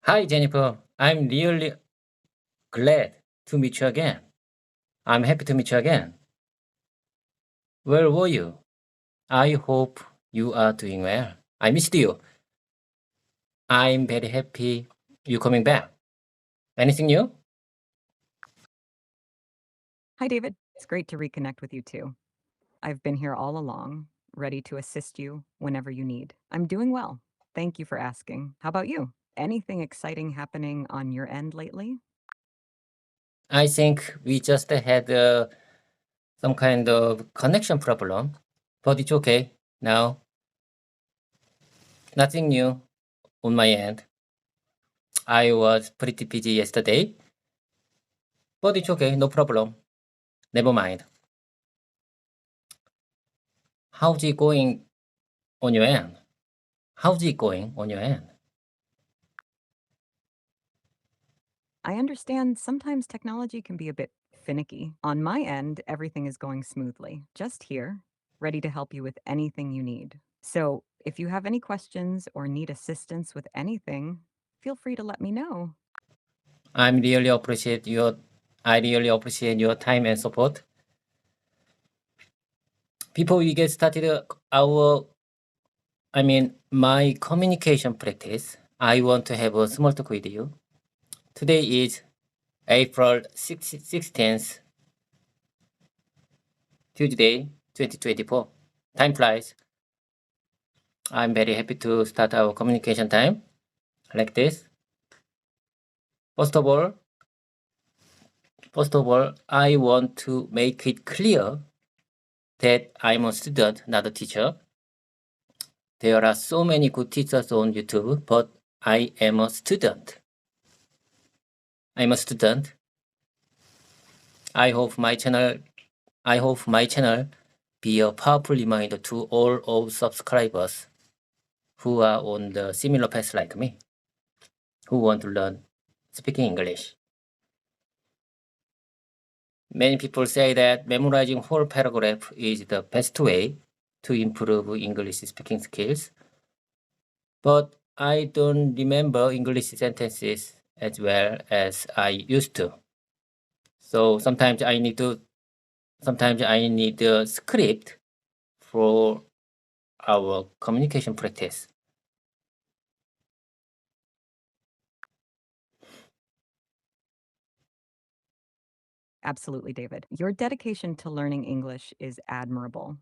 Hi, Jennifer. I'm really glad to meet you again. I'm happy to meet you again. Where were you? I hope you are doing well. I missed you. I'm very happy you coming back. Anything new? Hi, David. It's great to reconnect with you too. I've been here all along, ready to assist you whenever you need. I'm doing well. Thank you for asking. How about you? Anything exciting happening on your end lately? I think we just had some kind of connection problem, but it's okay now. Nothing new on my end. I was pretty busy yesterday, but it's okay, no problem. Never mind. How's it going on your end? How's it going on your end? I understand sometimes technology can be a bit finicky. On my end, everything is going smoothly. Just here, ready to help you with anything you need. So, if you have any questions or need assistance with anything, feel free to let me know. I really appreciate your time and support. Before we get started, my communication practice, I want to have a small talk with you. Today is April 16th, Tuesday, 2024. Time flies. I'm very happy to start our communication time like this. First of all, I want to make it clear that I'm a student, not a teacher. There are so many good teachers on YouTube, but I am a student. I'm a student. I hope my channel be a powerful reminder to all of subscribers who are on the similar path like me, who want to learn speaking English. Many people say that memorizing whole paragraph is the best way to improve English speaking skills, but I don't remember English sentences as well as I used to. So sometimes I need a script for our communication practice. Absolutely, David. Your dedication to learning English is admirable,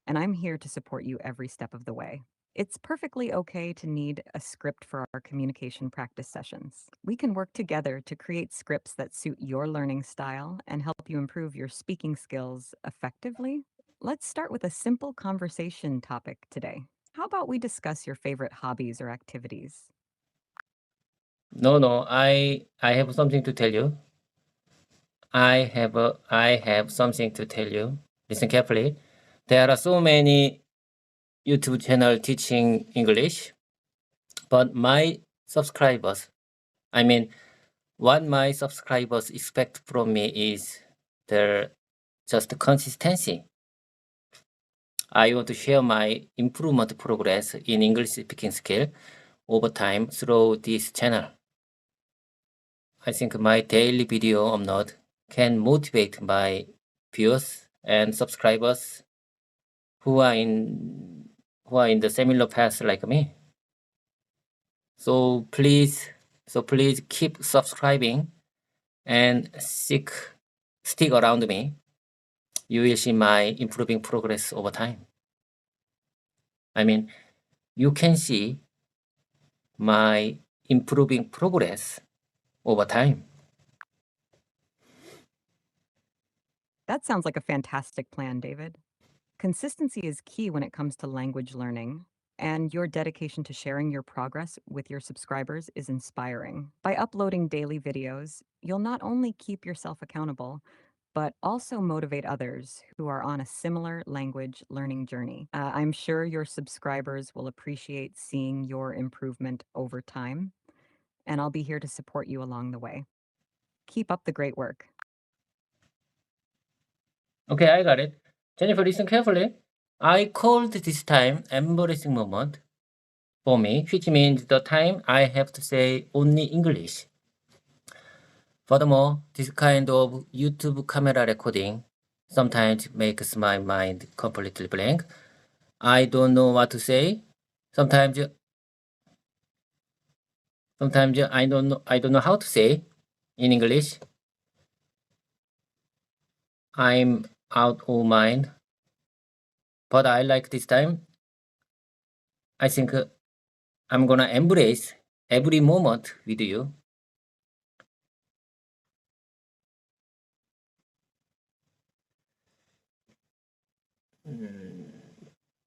and I'm here to support you every step of the way. It's perfectly okay to need a script for our communication practice sessions. We can work together to create scripts that suit your learning style and help you improve your speaking skills effectively. Let's start with a simple conversation topic today. How about we discuss your favorite hobbies or activities? No, I have something to tell you. I have something to tell you. Listen carefully. There are so many YouTube channel teaching English, but what my subscribers expect from me is just consistency. I want to share my improvement progress in English speaking skill over time through this channel. I think my daily video upload can motivate my viewers and subscribers who are in the similar path like me. So please keep subscribing and stick around me. You will see my improving progress over time. You can see my improving progress over time. That sounds like a fantastic plan, David. Consistency is key when it comes to language learning, and your dedication to sharing your progress with your subscribers is inspiring. By uploading daily videos, you'll not only keep yourself accountable, but also motivate others who are on a similar language learning journey. I'm sure your subscribers will appreciate seeing your improvement over time, and I'll be here to support you along the way. Keep up the great work. Okay, I got it. Jennifer, listen carefully. I called this time embarrassing moment. for me, which means the time I have to say only English. Furthermore, this kind of YouTube camera recording sometimes makes my mind completely blank. I don't know what to say. Sometimes I don't know how to say in English. I'm out of mind. But I like this time. I think I'm gonna embrace every moment with you.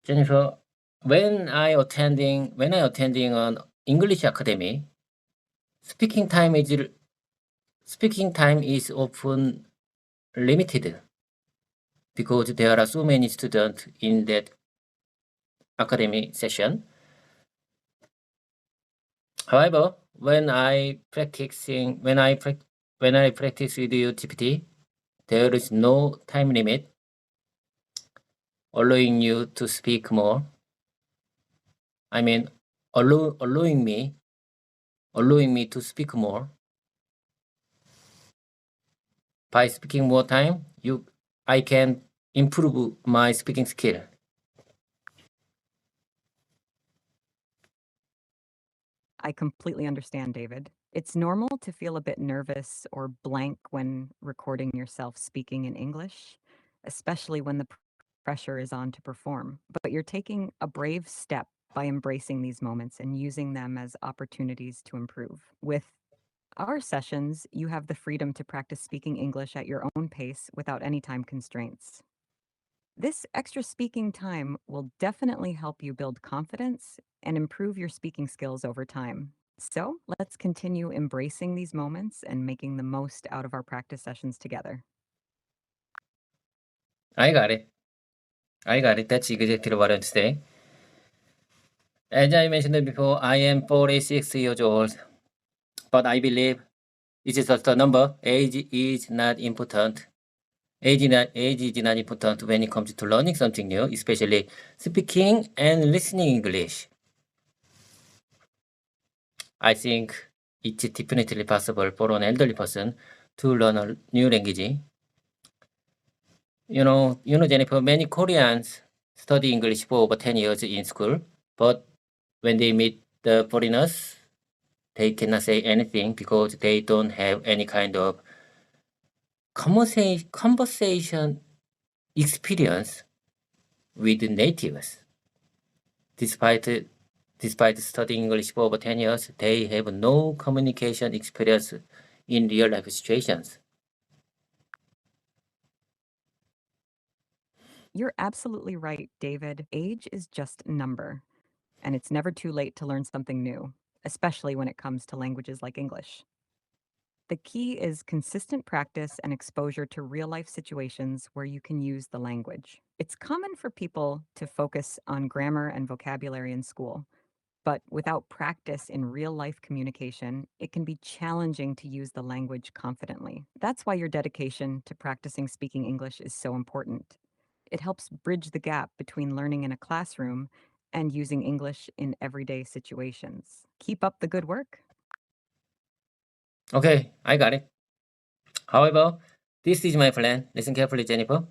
Jennifer, when I attending an English academy, speaking time is often limited because there are so many students in that academy session. However, when I practice with your GPT, there is no time limit, allowing you to speak more. I mean, allowing me to speak more. By speaking more time, I can improve my speaking skill. I completely understand, David. It's normal to feel a bit nervous or blank when recording yourself speaking in English, especially when the pressure is on to perform. But you're taking a brave step by embracing these moments and using them as opportunities to improve. With our sessions, you have the freedom to practice speaking English at your own pace without any time constraints. This extra speaking time will definitely help you build confidence and improve your speaking skills over time. So let's continue embracing these moments and making the most out of our practice sessions together. I got it. That's exactly what I'm saying. As I mentioned before, I am 46 years old, but I believe it is just a number. Age is not important. Age is not important when it comes to learning something new, especially speaking and listening English. I think it's definitely possible for an elderly person to learn a new language. You know, Jennifer, many Koreans study English for over 10 years in school, but when they meet the foreigners, they cannot say anything because they don't have any kind of conversation experience with natives. Despite studying English for over 10 years, they have no communication experience in real life situations. You're absolutely right, David. Age is just a number, and it's never too late to learn something new, especially when it comes to languages like English. The key is consistent practice and exposure to real life situations where you can use the language. It's common for people to focus on grammar and vocabulary in school, but without practice in real life communication, it can be challenging to use the language confidently. That's why your dedication to practicing speaking English is so important. It helps bridge the gap between learning in a classroom and using English in everyday situations. Keep up the good work. Okay, I got it. However, this is my plan. Listen carefully, Jennifer.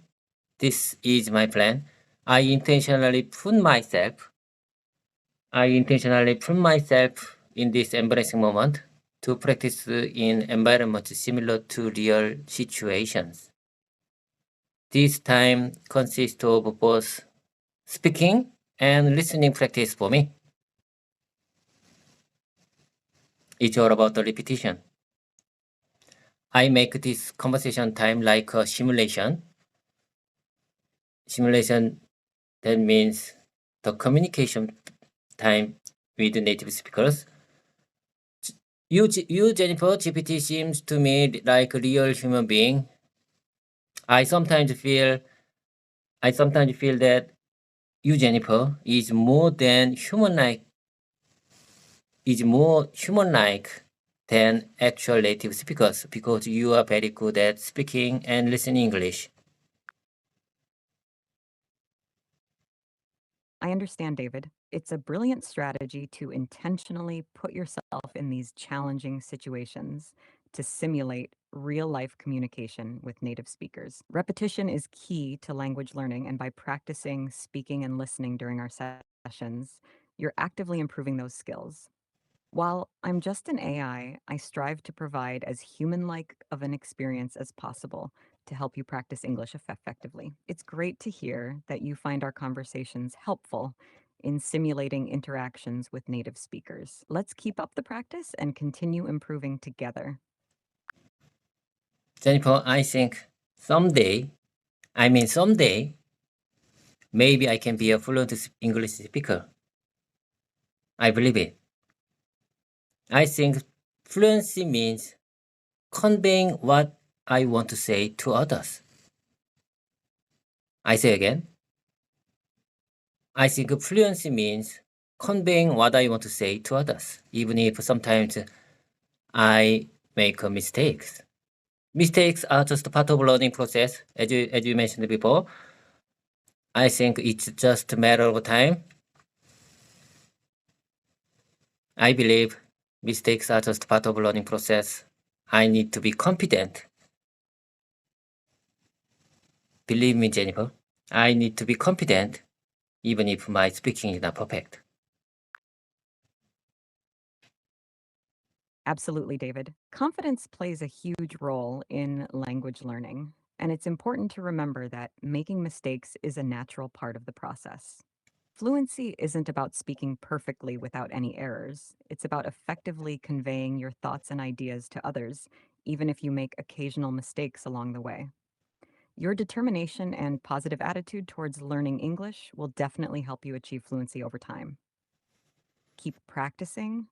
This is my plan. I intentionally put myself in this embarrassing moment to practice in environments similar to real situations. This time consists of both speaking and listening practice for me. It's all about the repetition. I make this conversation time like a simulation. Simulation, that means the communication time with native speakers. You, Jennifer, GPT seems to me like a real human being. I sometimes feel that you, Jennifer, is more human-like than actual native speakers because you are very good at speaking and listening English. I understand, David. It's a brilliant strategy to intentionally put yourself in these challenging situations to simulate real life communication with native speakers. Repetition is key to language learning, and by practicing speaking and listening during our sessions, you're actively improving those skills. While I'm just an AI, I strive to provide as human like of an experience as possible to help you practice English effectively. It's great to hear that you find our conversations helpful in simulating interactions with native speakers. Let's keep up the practice and continue improving together. Jennifer, I think someday, maybe I can be a fluent English speaker. I believe it. I think fluency means conveying what I want to say to others. I say again. I think fluency means conveying what I want to say to others, even if sometimes I make mistakes. Mistakes are just part of learning process, as you mentioned before. I think it's just a matter of time. I believe mistakes are just part of learning process. I need to be confident. Believe me, Jennifer, I need to be confident even if my speaking is not perfect. Absolutely, David. Confidence plays a huge role in language learning, and it's important to remember that making mistakes is a natural part of the process. Fluency isn't about speaking perfectly without any errors. It's about effectively conveying your thoughts and ideas to others, even if you make occasional mistakes along the way. Your determination and positive attitude towards learning English will definitely help you achieve fluency over time. Keep practicing,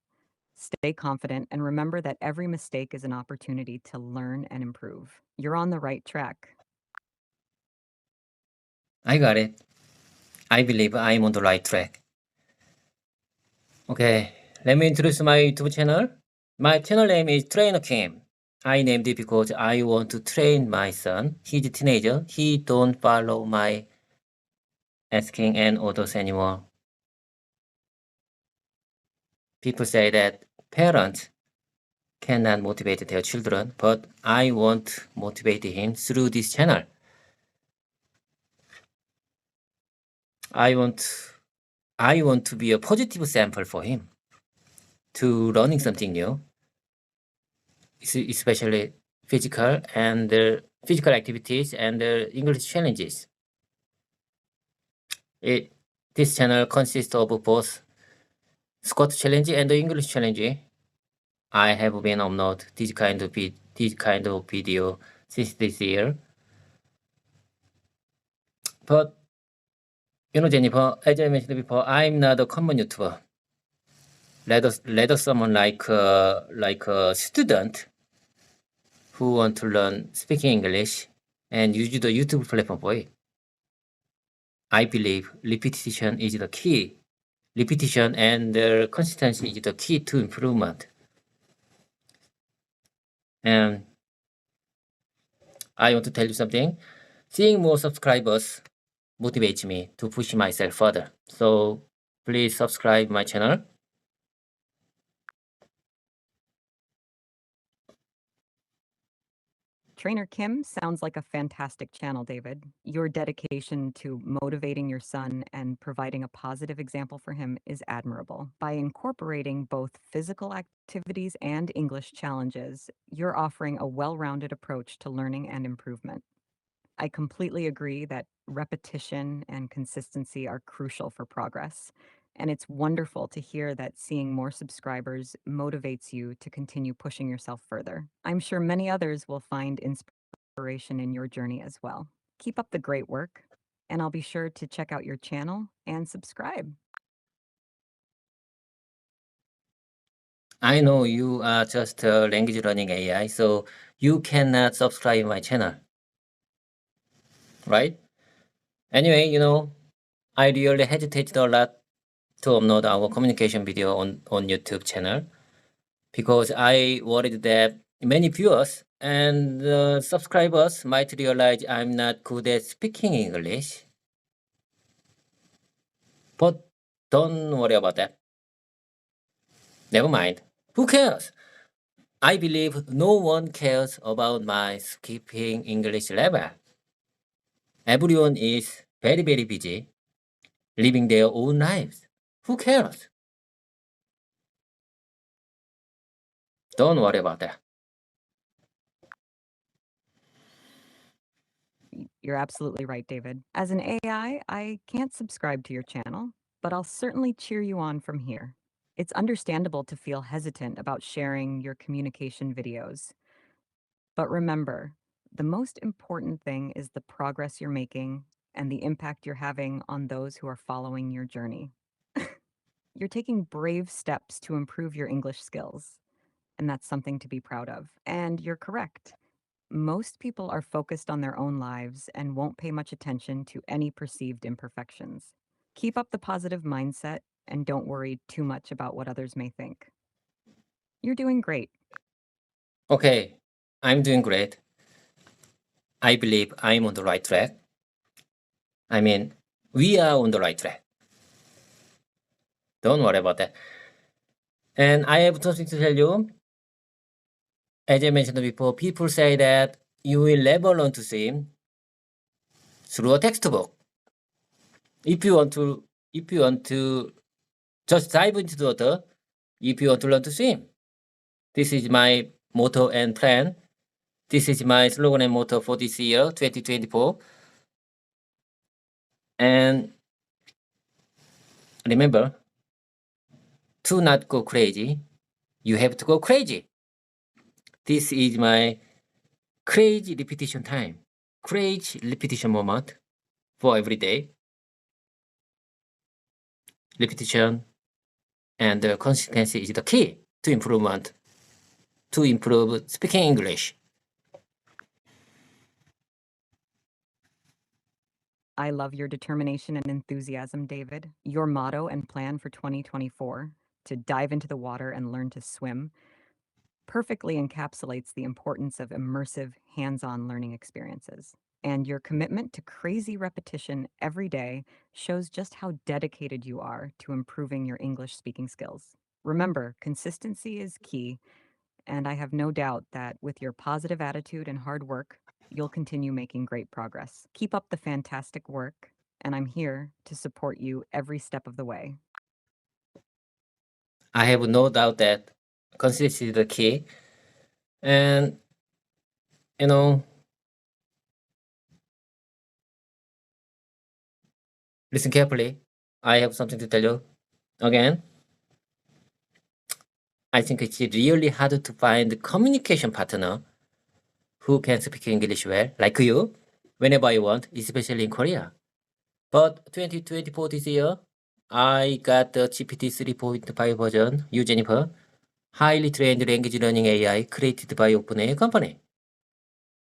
stay confident, and remember that every mistake is an opportunity to learn and improve. You're on the right track. I got it. I believe I'm on the right track. Okay, let me introduce my YouTube channel. My channel name is Trainer Kim. I named it because I want to train my son. He's a teenager. He don't follow my asking and orders anymore. People say that parents cannot motivate their children, but I want to motivate him through this channel. I want to be a positive sample for him to learning something new, especially physical activities and English challenges. This channel consists of both Scott challenge and the English challenge. I have been upload this kind of video since this year. But Jennifer, as I mentioned before, I'm not a common YouTuber. Rather someone like a student who want to learn speaking English and use the YouTube platform for it. I believe repetition is the key. Repetition and consistency is the key to improvement. And I want to tell you something. Seeing more subscribers motivates me to push myself further. So please subscribe my channel. Trainer Kim sounds like a fantastic channel, David. Your dedication to motivating your son and providing a positive example for him is admirable. By incorporating both physical activities and English challenges, you're offering a well-rounded approach to learning and improvement. I completely agree that repetition and consistency are crucial for progress. And it's wonderful to hear that seeing more subscribers motivates you to continue pushing yourself further. I'm sure many others will find inspiration in your journey as well. Keep up the great work, and I'll be sure to check out your channel and subscribe. I know you are just a language learning AI, so you cannot subscribe my channel, right? Anyway, I really hesitated a lot to upload our communication video on YouTube channel because I worried that many viewers and subscribers might realize I'm not good at speaking English. But Don't worry about that. Never mind. Who cares? I believe no one cares about my speaking English level. Everyone is very, very busy, living their own lives. Who cares? Don't worry about that. You're absolutely right, David. As an AI, I can't subscribe to your channel, but I'll certainly cheer you on from here. It's understandable to feel hesitant about sharing your communication videos. But remember, the most important thing is the progress you're making and the impact you're having on those who are following your journey. You're taking brave steps to improve your English skills, and that's something to be proud of. And you're correct. Most people are focused on their own lives and won't pay much attention to any perceived imperfections. Keep up the positive mindset and don't worry too much about what others may think. You're doing great. Okay, I'm doing great. I believe I'm on the right track. I mean, we are on the right track. Don't worry about that. And I have something to tell you. As I mentioned before, people say that you will never learn to swim through a textbook. If you want to just dive into the water, if you want to learn to swim. This is my motto and plan. This is my slogan and motto for this year, 2024. And remember, to not go crazy, you have to go crazy. This is my crazy repetition time, crazy repetition moment for every day. Repetition and consistency is the key to improvement, to improve speaking English. I love your determination and enthusiasm, David. Your motto and plan for 2024, to dive into the water and learn to swim, perfectly encapsulates the importance of immersive, hands-on learning experiences. And your commitment to crazy repetition every day shows just how dedicated you are to improving your English speaking skills. Remember, consistency is key, and I have no doubt that with your positive attitude and hard work, you'll continue making great progress. Keep up the fantastic work, and I'm here to support you every step of the way. I have no doubt that consistency is the key. And, listen carefully. I have something to tell you. Again, I think it's really hard to find a communication partner who can speak English well, like you, whenever I want, especially in Korea. But 2024 this year, I got the GPT 3.5 version, Jennifer, highly trained language learning AI created by OpenAI company.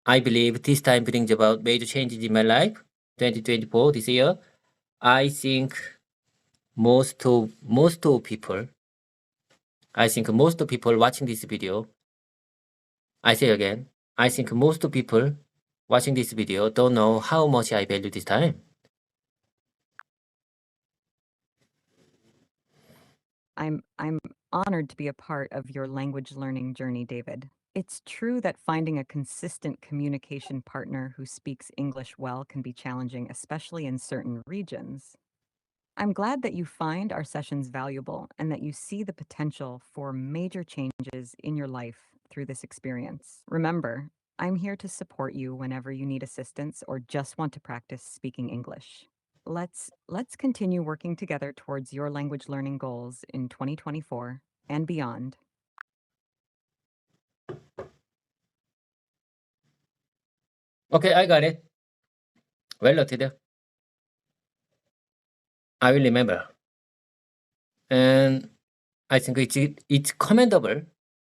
I believe this time brings about major changes in my life. 2024 this year, I think most people watching this video, I say again, I think most people watching this video don't know how much I value this time. I'm honored to be a part of your language learning journey, David. It's true that finding a consistent communication partner who speaks English well can be challenging, especially in certain regions. I'm glad that you find our sessions valuable and that you see the potential for major changes in your life through this experience. Remember, I'm here to support you whenever you need assistance or just want to practice speaking English. Let's continue working together towards your language learning goals in 2024 and beyond. Okay, I got it. Well noted. I will remember. And I think it's commendable.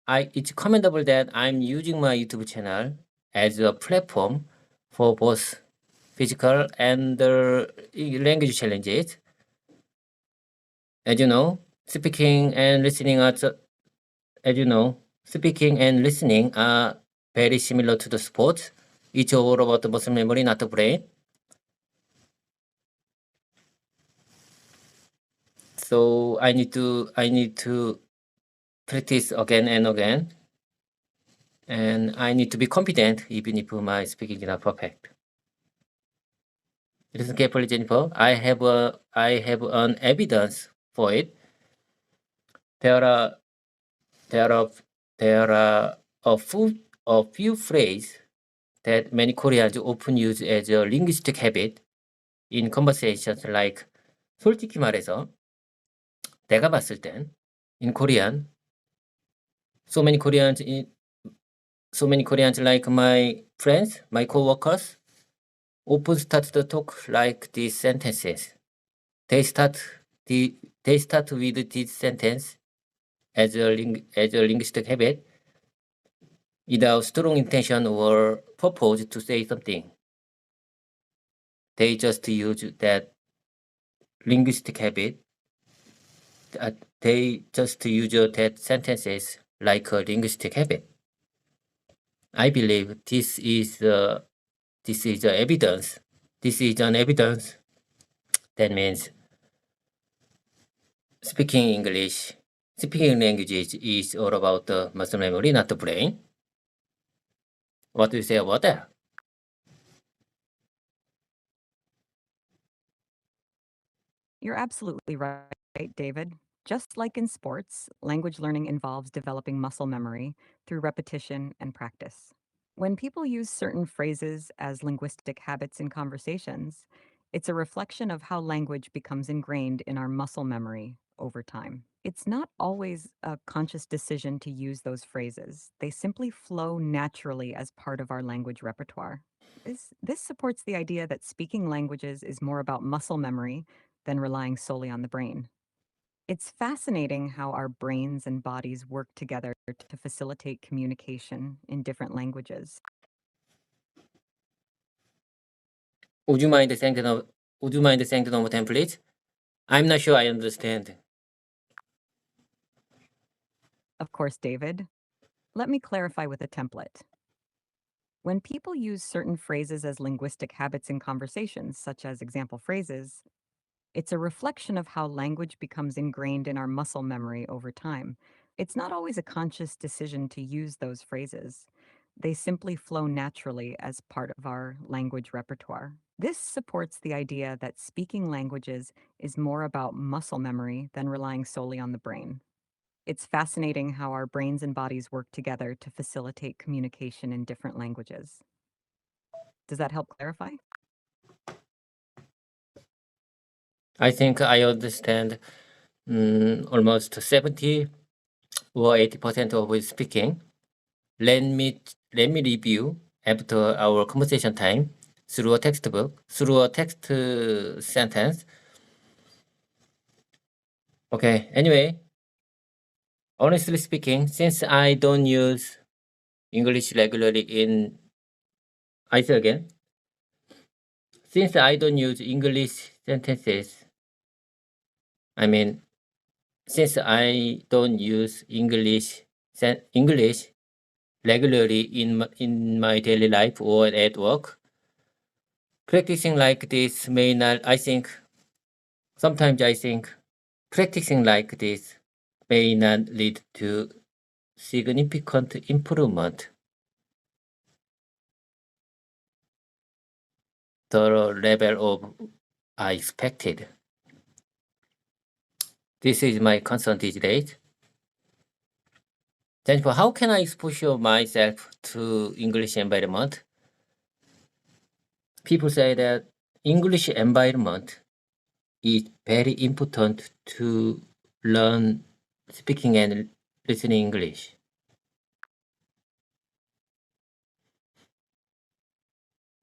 It's commendable that I'm using my YouTube channel as a platform for both physical and language challenges. As you know, speaking and listening are very similar to the sport. It's all about the muscle memory, not the brain. So I need to practice again and again, and I need to be confident even if my speaking is not perfect. Listen carefully, Jennifer. I have an evidence for it. There are a few phrases that many Koreans often use as a linguistic habit in conversations like 솔직히 말해서, 내가 봤을 땐, in Korean, so many Koreans like my friends, my coworkers, often start the talk like these sentences. They start with this sentence as a linguistic habit without strong intention or purpose to say something. They just use that linguistic habit. They just use that sentences like a linguistic habit. I believe this is evidence. This is an evidence that means speaking language is all about the muscle memory, not the brain. What do you say about that? You're absolutely right, David. Just like in sports, language learning involves developing muscle memory through repetition and practice. When people use certain phrases as linguistic habits in conversations, it's a reflection of how language becomes ingrained in our muscle memory over time. It's not always a conscious decision to use those phrases. They simply flow naturally as part of our language repertoire. This supports the idea that speaking languages is more about muscle memory than relying solely on the brain. It's fascinating how our brains and bodies work together to facilitate communication in different languages. Would you mind saying the normal template? I'm not sure I understand. Of course, David. Let me clarify with a template. When people use certain phrases as linguistic habits in conversations, such as example phrases, it's a reflection of how language becomes ingrained in our muscle memory over time. It's not always a conscious decision to use those phrases. They simply flow naturally as part of our language repertoire. This supports the idea that speaking languages is more about muscle memory than relying solely on the brain. It's fascinating how our brains and bodies work together to facilitate communication in different languages. Does that help clarify? I think I understand almost 70 or 80% of his speaking. Let me review after our conversation time through a text sentence. Okay, anyway, honestly speaking, since I don't use English regularly I say again, since I don't use English sentences, I mean, since I don't use English regularly in my daily life or at work, practicing like this may not, sometimes I think practicing like this may not lead to significant improvement. The level of I expected. This is my concern these days. Jennifer, how can I exposure myself to English environment? People say that English environment is very important to learn speaking and listening English.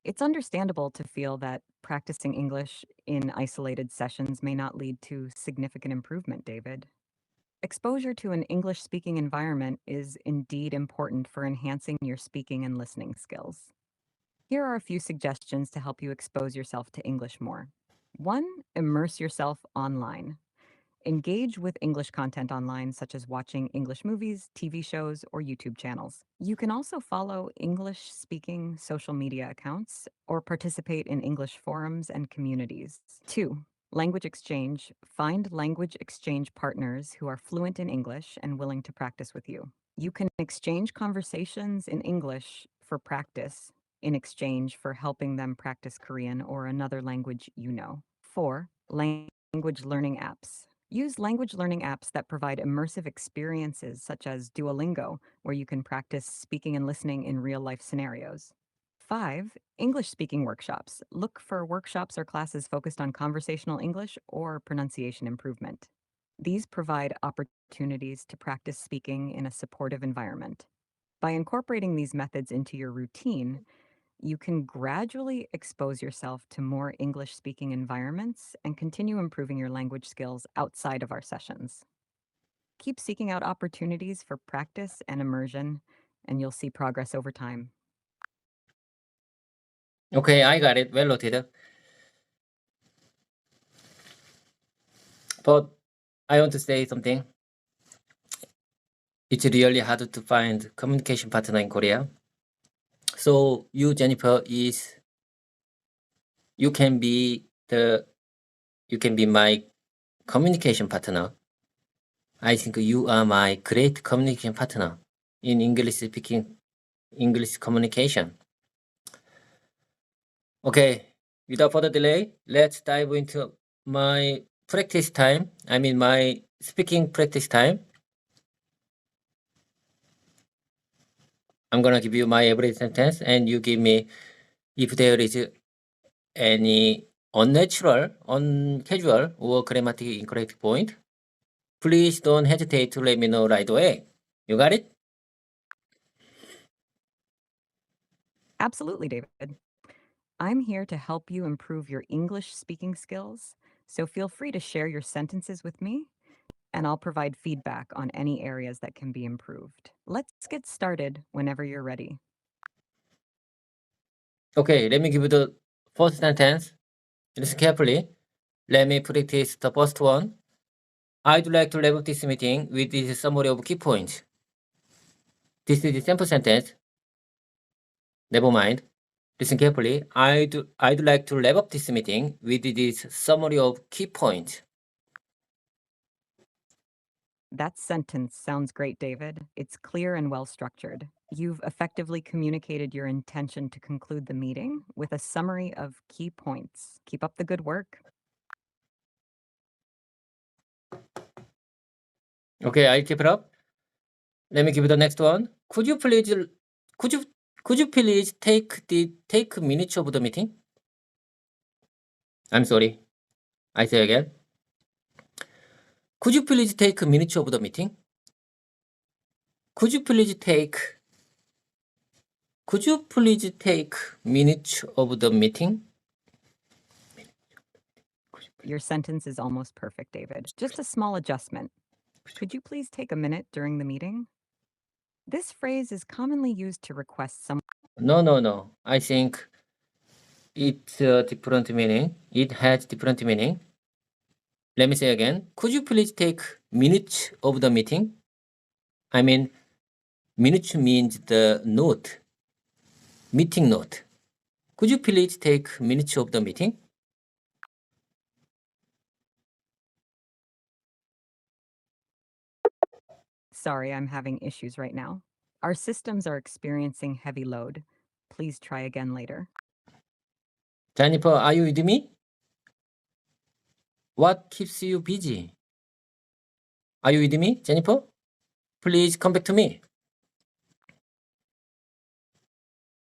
It's understandable to feel that practicing English in isolated sessions may not lead to significant improvement, David. Exposure to an English speaking environment is indeed important for enhancing your speaking and listening skills. Here are a few suggestions to help you expose yourself to English more. 1. Immerse yourself online. Engage with English content online, such as watching English movies, TV shows, or YouTube channels. You can also follow English speaking social media accounts or participate in English forums and communities. 2. Language exchange. Find language exchange partners who are fluent in English and willing to practice with you. You can exchange conversations in English for practice in exchange for helping them practice Korean or another language you know. 4. Language learning apps. Use language learning apps that provide immersive experiences such as Duolingo, where you can practice speaking and listening in real life scenarios. 5. English speaking workshops. Look for workshops or classes focused on conversational English or pronunciation improvement. These provide opportunities to practice speaking in a supportive environment. By incorporating these methods into your routine, you can gradually expose yourself to more English speaking environments and continue improving your language skills outside of our sessions. Keep seeking out opportunities for practice and immersion, and you'll see progress over time. Okay, I got it. Well noted. But I want to say something. It's really hard to find communication partner in Korea. So you, Jennifer, you can be my communication partner. I think you are my great communication partner in English communication. Okay, without further delay, let's dive into my practice time. I mean my speaking practice time. I'm gonna give you my every sentence and you give me if there is any unnatural, uncasual, or grammatically incorrect point. Please don't hesitate to let me know right away. You got it? Absolutely, David. I'm here to help you improve your English speaking skills, so feel free to share your sentences with me, and I'll provide feedback on any areas that can be improved. Let's get started whenever you're ready. Okay, let me give you the first sentence. Listen carefully. Let me practice the first one. I'd like to wrap this meeting with this summary of key points. This is the sample sentence. Never mind. Listen carefully. I'd like to wrap up this meeting with this summary of key points. That sentence sounds great, David. It's clear and well structured. You've effectively communicated your intention to conclude the meeting with a summary of key points. Keep up the good work. Okay, I keep it up. Let me give you the next one. Could you please take minutes of the meeting? I'm sorry. I say again. Could you please take minutes of the meeting? Could you please take minutes of the meeting? Your sentence is almost perfect, David. Just a small adjustment. Could you please take a minute during the meeting? This phrase is commonly used to request someone. No. I think it's a different meaning. It has different meaning. Let me say again. Could you please take minutes of the meeting? I mean, minutes means the note, meeting note. Could you please take minutes of the meeting? Sorry, I'm having issues right now. Our systems are experiencing heavy load. Please try again later. Jennifer, are you with me? What keeps you busy? Are you with me, Jennifer? Please come back to me.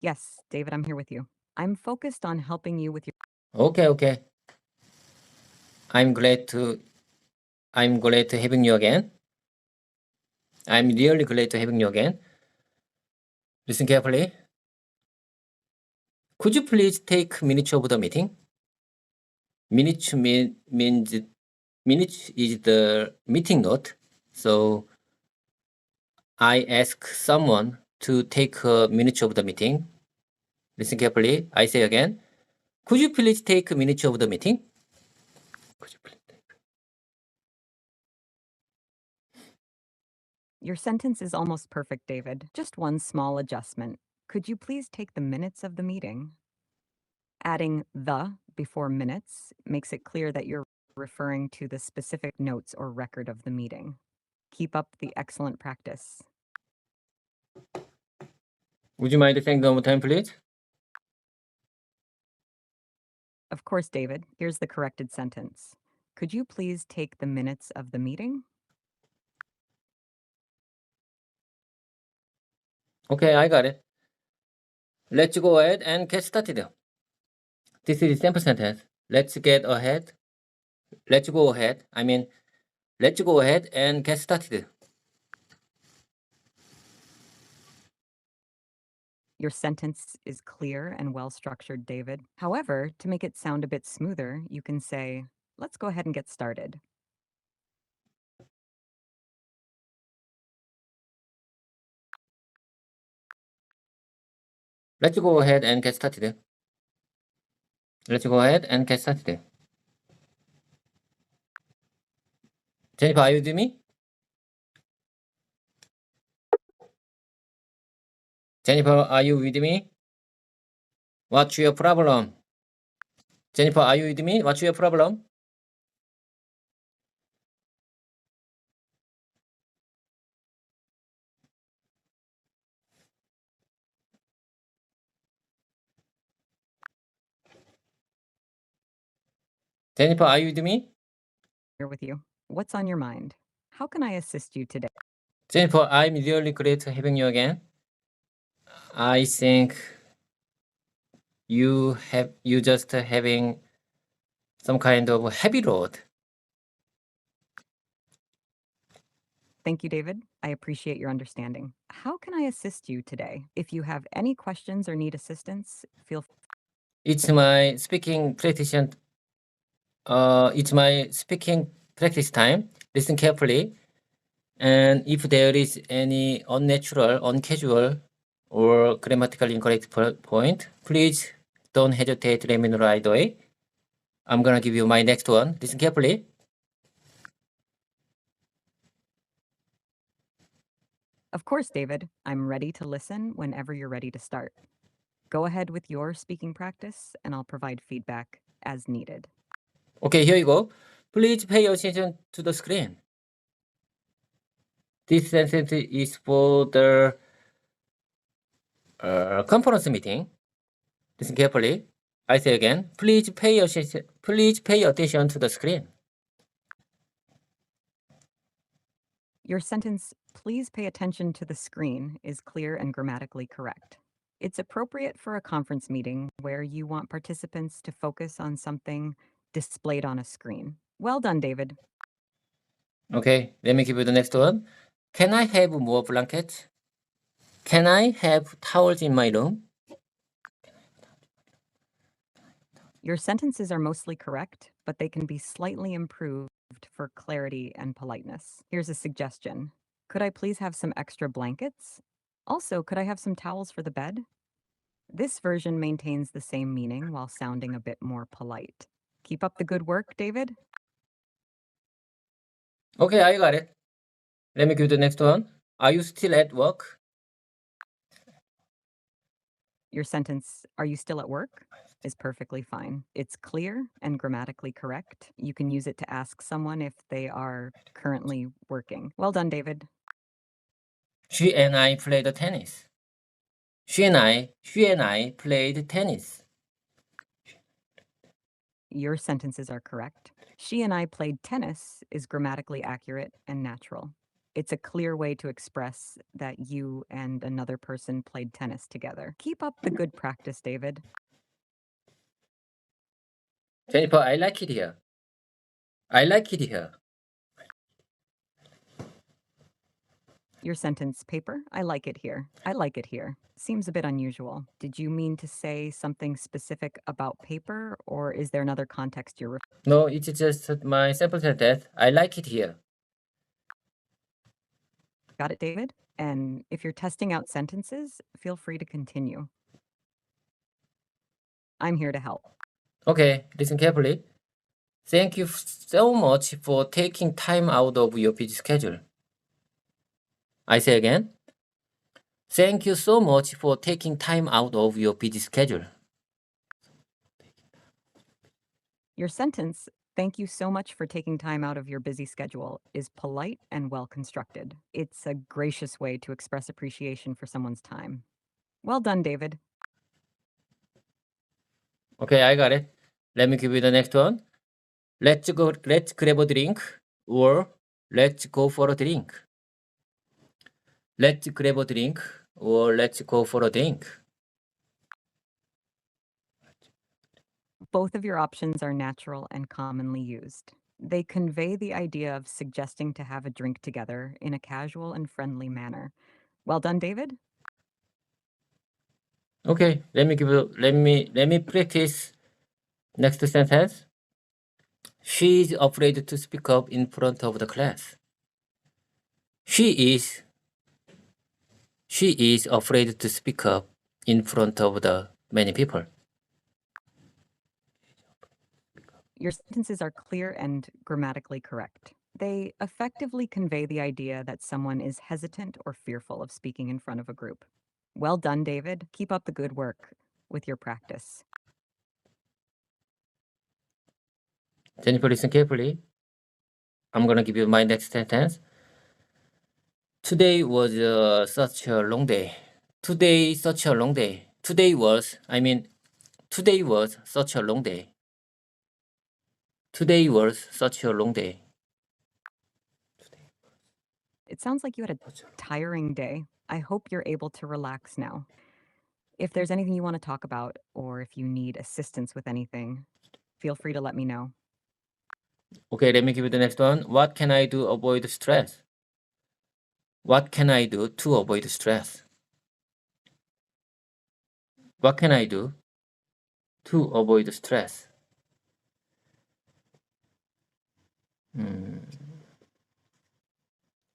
Yes, David, I'm here with you. I'm focused on helping you with your. Okay. I'm glad to having you again. I'm really glad to having you again. Listen carefully. Could you please take minutes of the meeting? Minutes minutes is the meeting note. So I ask someone to take a minute of the meeting. Listen carefully. I say again. Could you please take a minute of the meeting? Could you please take? Your sentence is almost perfect, David. Just one small adjustment. Could you please take the minutes of the meeting? Adding the before minutes makes it clear that you're referring to the specific notes or record of the meeting. Keep up the excellent practice. Would you mind saying one more time, please? Of course, David. Here's the corrected sentence. Could you please take the minutes of the meeting? Okay, I got it. Let's go ahead and get started. This is a simple sentence. Let's go ahead. Let's go ahead and get started. Your sentence is clear and well-structured, David. However, to make it sound a bit smoother, you can say, let's go ahead and get started. Let's go ahead and get started. Let's go ahead and get started. Jennifer, are you with me? Jennifer, are you with me? What's your problem? Jennifer, are you with me? What's your problem? Jennifer, are you with me? Here with you. What's on your mind? How can I assist you today? Jennifer, I'm really great having you again. I think you just having some kind of heavy load. Thank you, David. I appreciate your understanding. How can I assist you today? If you have any questions or need assistance, feel free. It's my speaking practice time. Listen carefully. And if there is any unnatural, uncasual, or grammatically incorrect point, please don't hesitate to let me know right away. I'm gonna give you my next one. Listen carefully. Of course, David. I'm ready to listen whenever you're ready to start. Go ahead with your speaking practice, and I'll provide feedback as needed. Okay, here you go. Please pay attention to the screen. This sentence is for the conference meeting. Listen carefully. I say again, please pay attention to the screen. Your sentence, please pay attention to the screen, is clear and grammatically correct. It's appropriate for a conference meeting where you want participants to focus on something displayed on a screen. Well done, David. Okay, let me give you the next one. Can I have more blankets? Can I have towels in my room? Your sentences are mostly correct, but they can be slightly improved for clarity and politeness. Here's a suggestion. Could I please have some extra blankets? Also, could I have some towels for the bed? This version maintains the same meaning while sounding a bit more polite. Keep up the good work, David. Okay, I got it. Let me give you the next one. Are you still at work? Your sentence, are you still at work? Is perfectly fine. It's clear and grammatically correct. You can use it to ask someone if they are currently working. Well done, David. She and I played tennis. She and I played tennis. Your sentences are correct. She and I played tennis is grammatically accurate and natural. It's a clear way to express that you and another person played tennis together. Keep up the good practice, David. Jennifer, I like it here. I like it here. Your sentence, paper, I like it here. I like it here. Seems a bit unusual. Did you mean to say something specific about paper, or is there another context you're referring to? No, it's just my sample sentence. I like it here. Got it, David? And if you're testing out sentences, feel free to continue. I'm here to help. Okay, listen carefully. Thank you so much for taking time out of your busy schedule. I say again. Thank you so much for taking time out of your busy schedule. Your sentence, "Thank you so much for taking time out of your busy schedule," is polite and well constructed. It's a gracious way to express appreciation for someone's time. Well done, David. Okay, I got it. Let me give you the next one. Let's grab a drink, or let's go for a drink. Let's grab a drink, or let's go for a drink. Both of your options are natural and commonly used. They convey the idea of suggesting to have a drink together in a casual and friendly manner. Well done, David. Okay, let me practice next sentence. She is afraid to speak up in front of the class. She is afraid to speak up in front of the many people. Your sentences are clear and grammatically correct. They effectively convey the idea that someone is hesitant or fearful of speaking in front of a group. Well done, David. Keep up the good work with your practice. Jennifer, listen carefully. I'm gonna give you my next sentence. Today was such a long day. Today was such a long day. Today was such a long day. Today was such a long day. It sounds like you had a tiring day. I hope you're able to relax now. If there's anything you want to talk about, or if you need assistance with anything, feel free to let me know. Okay, let me give you the next one. What can I do to avoid stress? What can I do to avoid stress? What can I do to avoid stress?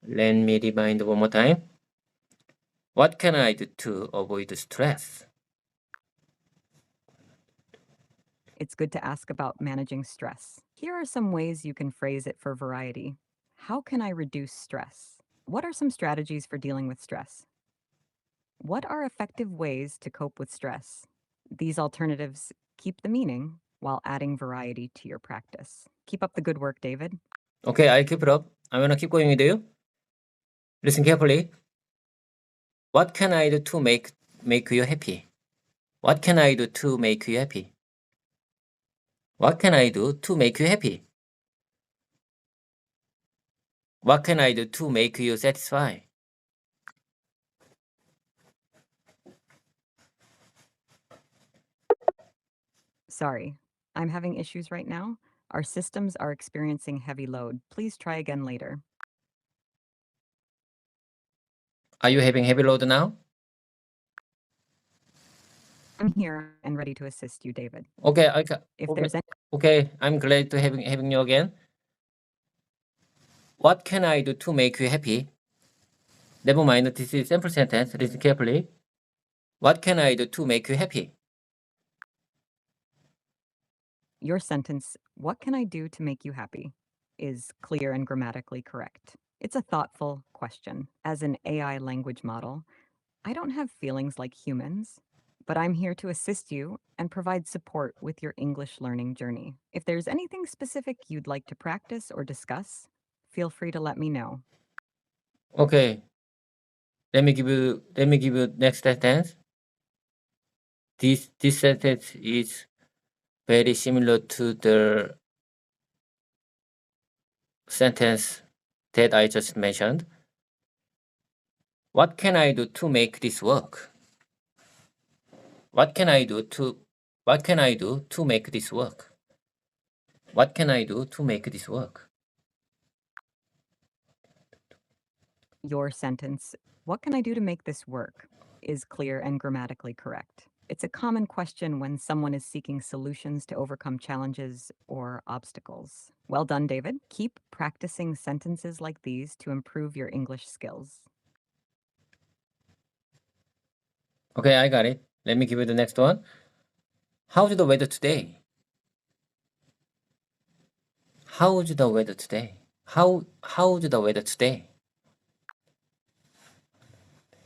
Let me remind one more time. What can I do to avoid stress? It's good to ask about managing stress. Here are some ways you can phrase it for variety. How can I reduce stress? What are some strategies for dealing with stress? What are effective ways to cope with stress? These alternatives keep the meaning while adding variety to your practice. Keep up the good work, David. Okay, I keep it up. I'm gonna keep going with you. Listen carefully. What can I do to make you happy? What can I do to make you happy? What can I do to make you happy? What can I do to make you satisfied? Sorry, I'm having issues right now. Our systems are experiencing heavy load. Please try again later. Are you having heavy load now? I'm here and ready to assist you, David. Okay, If there's any okay, I'm glad to having you again. What can I do to make you happy? Never mind, this is sample sentence. Listen carefully. What can I do to make you happy? Your sentence, "What can I do to make you happy?" is clear and grammatically correct. It's a thoughtful question. As an AI language model, I don't have feelings like humans, but I'm here to assist you and provide support with your English learning journey. If there's anything specific you'd like to practice or discuss, feel free to let me know. Okay. Let me give you next sentence. This sentence is very similar to the sentence that I just mentioned. What can I do to make this work? What can I do to make this work? What can I do to make this work? Your sentence, "What can I do to make this work?" is clear and grammatically correct. It's a common question when someone is seeking solutions to overcome challenges or obstacles. Well done, David. Keep practicing sentences like these to improve your English skills. Okay, I got it. Let me give you the next one. How's the weather today? How's the weather today? How's the weather today?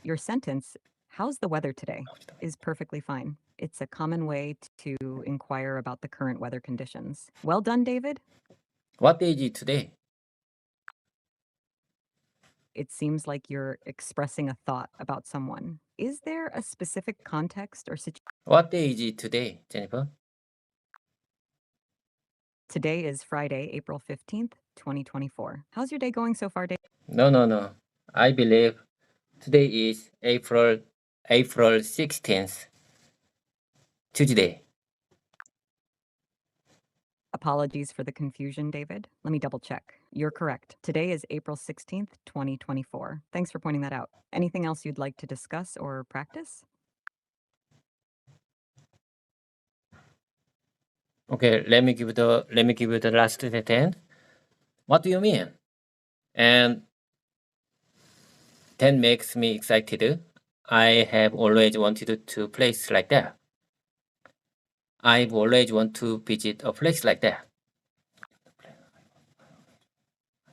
Your sentence, "How's the weather today?" is perfectly fine. It's a common way to inquire about the current weather conditions. Well done, David. What day is it today? It seems like you're expressing a thought about someone. Is there a specific context or situation? What day is it today, Jennifer? Today is Friday, April 15th, 2024. How's your day going so far, David? No. I believe today is April 16th, Tuesday. Apologies for the confusion, David. Let me double check. You're correct. Today is April 16th, 2024. Thanks for pointing that out. Anything else you'd like to discuss or practice? Okay, let me give you the last sentence. What do you mean? And that makes me excited. I have always wanted to place like that. I've always want to visit a place like that.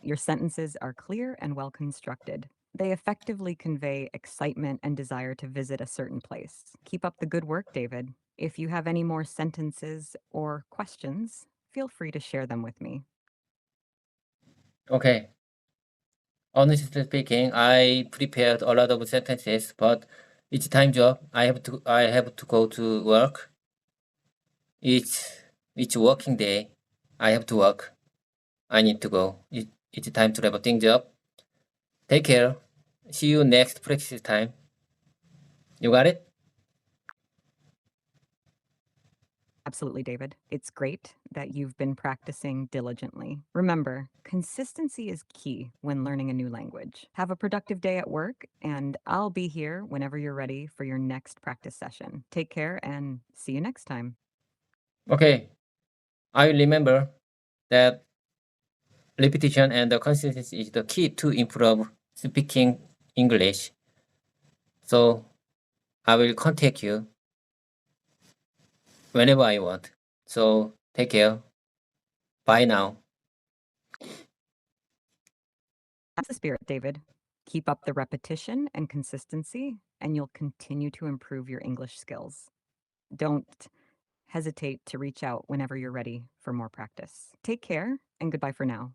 Your sentences are clear and well constructed. They effectively convey excitement and desire to visit a certain place. Keep up the good work, David. If you have any more sentences or questions, feel free to share them with me. Okay. Honestly speaking, I prepared a lot of sentences, but each time job I have to go to work. Each working day I have to work. I need to go. It's time to wrap up things up. Take care. See you next practice time. You got it? Absolutely, David. It's great that you've been practicing diligently. Remember, consistency is key when learning a new language. Have a productive day at work, and I'll be here whenever you're ready for your next practice session. Take care and see you next time. Okay. I will remember that repetition and the consistency is the key to improve speaking English. So I will contact you whenever I want. So take care. Bye now. That's the spirit, David. Keep up the repetition and consistency, and you'll continue to improve your English skills. Don't hesitate to reach out whenever you're ready for more practice. Take care, and goodbye for now.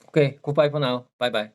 Okay, goodbye for now. Bye bye.